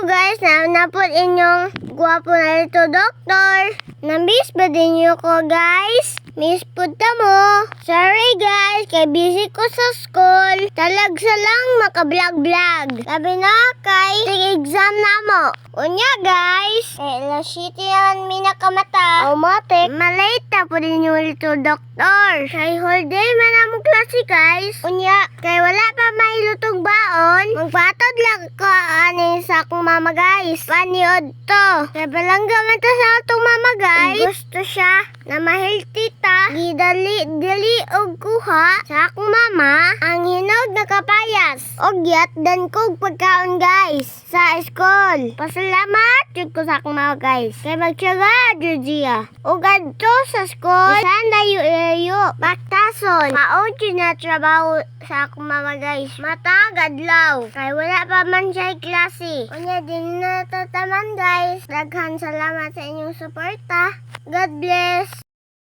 guys, napot inyong gwapo na ito, doktor. Namiss ba din nyo ko guys? Miss punta mo. Sorry guys, kay busy ko sa school. Talagsa lang maka-vlog-vlog. Sabi na kay exam na mo. Unya guys, last city naman minakamata. Automatic, malate po din nyo ito, doktor. Kay whole day man among klase guys. Unya, kay wala pa mailutong baon. Magpatod lang ko ani sa akong mama guys. Paniod to. Kay balangga man to sa atong mama guys. Gusto siya na ma-healthy ta. Gidali og kuha sa akong mama ang hinog na kapayas. Og yat dan kog pagkaon guys sa school. Pasalamat jud ko sa akong mama guys. Kay magtiyaga jud siya. Og adto sa school, saan dayo baktason. Maod jud na trabaho sa akong mama guys. Matag adlaw. Kay wala pa man siya klase. Unya din na tataman guys. Daghan salamat sa inyong suporta. God bless.